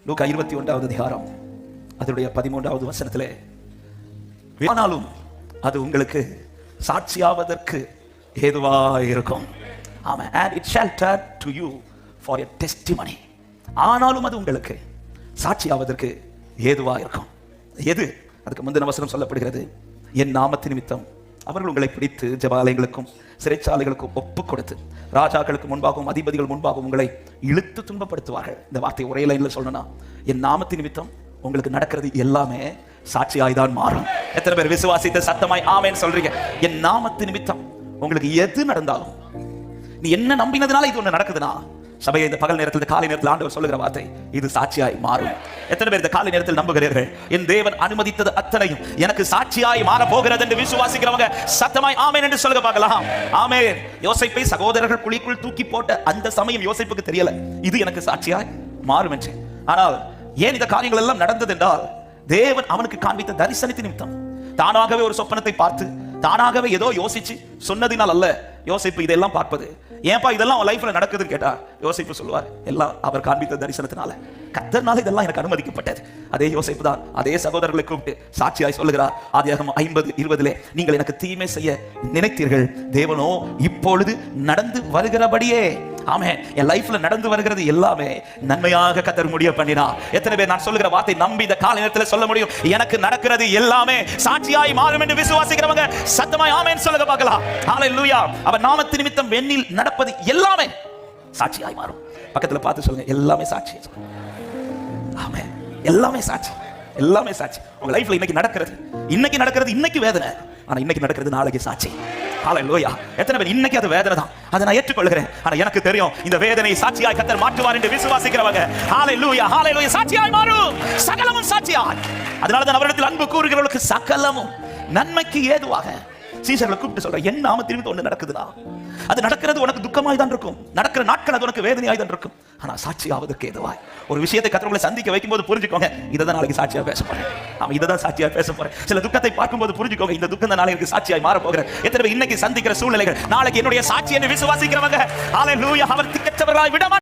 லூக்கா 21வது அதிகாரம் அதனுடைய 13வது வசனத்திலே, ஆனாலும் அது உங்களுக்கு சாட்சியாவதற்கு ஏதுவாய் இருக்கும். ஆமென். And it shall turn to you for a testimony. ஆனாலும் அது உங்களுக்கு சாட்சியாவதற்கு ஏதுவாய் இருக்கும். எது? அதுக்கு முந்தின வசனம் சொல்லப்படுகிறது, என் நாமத்து நிமித்தம் அவர்கள் உங்களை பிடித்து ஜெபாலயங்களுக்கும் சிறைச்சாலைகளுக்கும் ஒப்பு கொடுத்து ராஜாக்களுக்கு முன்பாகவும் அதிபதிகள் முன்பாகவும் உங்களை இழுத்து துன்பப்படுத்துவார்கள். இந்த வார்த்தை ஒரே லைன்ல சொல்லணும்னா, என் நாமத்து நிமித்தம் உங்களுக்கு நடக்கிறது எல்லாமே சாட்சியாய் தான் மாறும். எத்தனை பேர் விசுவாசித்த சத்தமாய் ஆமென் சொல்றீங்க? என் நாமத்து நிமித்தம் உங்களுக்கு எது நடந்தாலும், நீ என்ன நம்பினதுனால இது ஒண்ணு நடக்குதுன்னா, சபையை இந்த பகல் நேரத்தில் காலை நேரத்தில் ஆண்டவர் சொல்லுகிற வார்த்தை இது சாட்சியாய் மாறும். எத்தனை பேர் இந்த காலை நேரத்தில் நம்புகிறீர்கள்? என் தேவன் அனுமதித்தது அத்தனையும் எனக்கு சாட்சியாய் மாற போகிறது என்று விசுவாசிக்கிறவங்க சத்தமாய் ஆமென் என்று சொல்லுங்க பார்க்கலாம். ஆமென். யோசேப்பை சகோதரர்கள் குழிக்குள் தூக்கி போட்ட அந்த சமயம் யோசேப்புக்கு தெரியல இது எனக்கு சாட்சியாய் மாறும் என்று. ஆனால் ஏன் இந்த காரியங்கள் எல்லாம் நடந்தது என்றால், தேவன் அவனுக்கு காண்பித்த தரிசனத்தின் நிமித்தம். தானாகவே ஒரு சொப்பனத்தை பார்த்து தானாகவே ஏதோ யோசிச்சு சொன்னதினால் அல்ல யோசிப்பு இதெல்லாம் பார்ப்பது. ஏன்பா இதெல்லாம் அவன் லைஃப்ல நடக்குதுன்னு கேட்டா யோசிப்பு சொல்லுவார், எல்லாம் அவர் காண்பித்த தரிசனத்தினால, கர்த்தர்னால இதெல்லாம் எனக்கு அனுமதிக்கப்பட்டது. அதே யோசிப்பு தான் அதே சகோதரர்களை கூப்பிட்டு சாட்சியாய் சொல்லுகிறார். ஆதியாகமம் 50:20 நீங்கள் எனக்கு தீமை செய்ய நினைத்தீர்கள், தேவனோ இப்பொழுது நடந்து வருகிறபடியே, ஆமென், என் லைஃப்ல நடந்து வருகிறது எல்லாமே நன்மையாக கர்த்தர் முடிய பண்ணினா. எத்தனை பேர் நான் சொல்லுகிற வார்த்தை நம்பி இந்த கால நேரத்தில் சொல்ல முடியும்? எனக்கு நடக்கிறது எல்லாமே சாட்சியாய் மாறும் என்று விசுவாசிக்கிறவங்க சத்தமாய் ஆமென் சொல்லுங்க பார்க்கலாம். ஹalleluya. அவர் நாமத்தின் நிமித்தம் வெண்ணில் நடப்பது எல்லாமே சாட்சியாய் மாறும். பக்கத்துல பார்த்து சொல்லுங்க, எல்லாமே சாட்சி. ஆமென். எல்லாமே சாட்சி, எல்லாமே சாட்சி. உங்க லைஃப்ல இன்னைக்கு நடக்கிறது இன்னைக்கு வேதனை, ஆனா இன்னைக்கு நடக்கிறது நாளைக்கு சாட்சி. ஹalleluya. எத்தனை பேர் இன்னைக்கு அது வேதனை தான், அதை நான் ஏற்றுக்கொள்கிறேன், ஆனா எனக்கு தெரியும் இந்த வேதனை சாட்சியாய் கர்த்தர் மாற்றுவார் என்று விசுவாசிக்கிறவங்க ஹalleluya, ஹalleluya, சாட்சியாய் மாறும். சகலமும் சாட்சியாய். அதனால தான் அவரிடத்தில் அன்பு கூறுகிறவர்களுக்கு சகலமும் நன்மைக்கு ஏதுவாக. சீசர்களை கூப்பிட்டு சொல்ற, என் நாமத்தில் ஒண்ணு நடக்குதுன்னா அது நடக்கிறது உனக்கு துக்கமாய் தான் இருக்கும், நடக்கிற நாட்கள் அது உனக்கு வேதனையாய் தான் இருக்கும், ஆனா சாட்சி ஆவதற்கு ஏதுவாய். ஒரு விஷயத்தை கர்த்தர்களை சந்திக்க வைக்கும் போது புரிஞ்சுக்கோங்க, இதை தான் நாளைக்கு சாட்சியா பேச போறேன், இதை தான் சாட்சியா பேச போறேன். சில துக்கத்தை பார்க்கும்போது புரிஞ்சுக்கோங்க, இந்த துக்கம் தான் நாளைக்கு சாட்சியாய் மாற போகிறேன். எத்தனை இன்னைக்கு சந்திக்கிற சூழ்நிலைகள் நாளைக்கு என்னுடைய சாட்சி என்று விசுவாசிக்கிறவங்க ஹalleluya, அவர் திக்கற்றவர்களாய் விட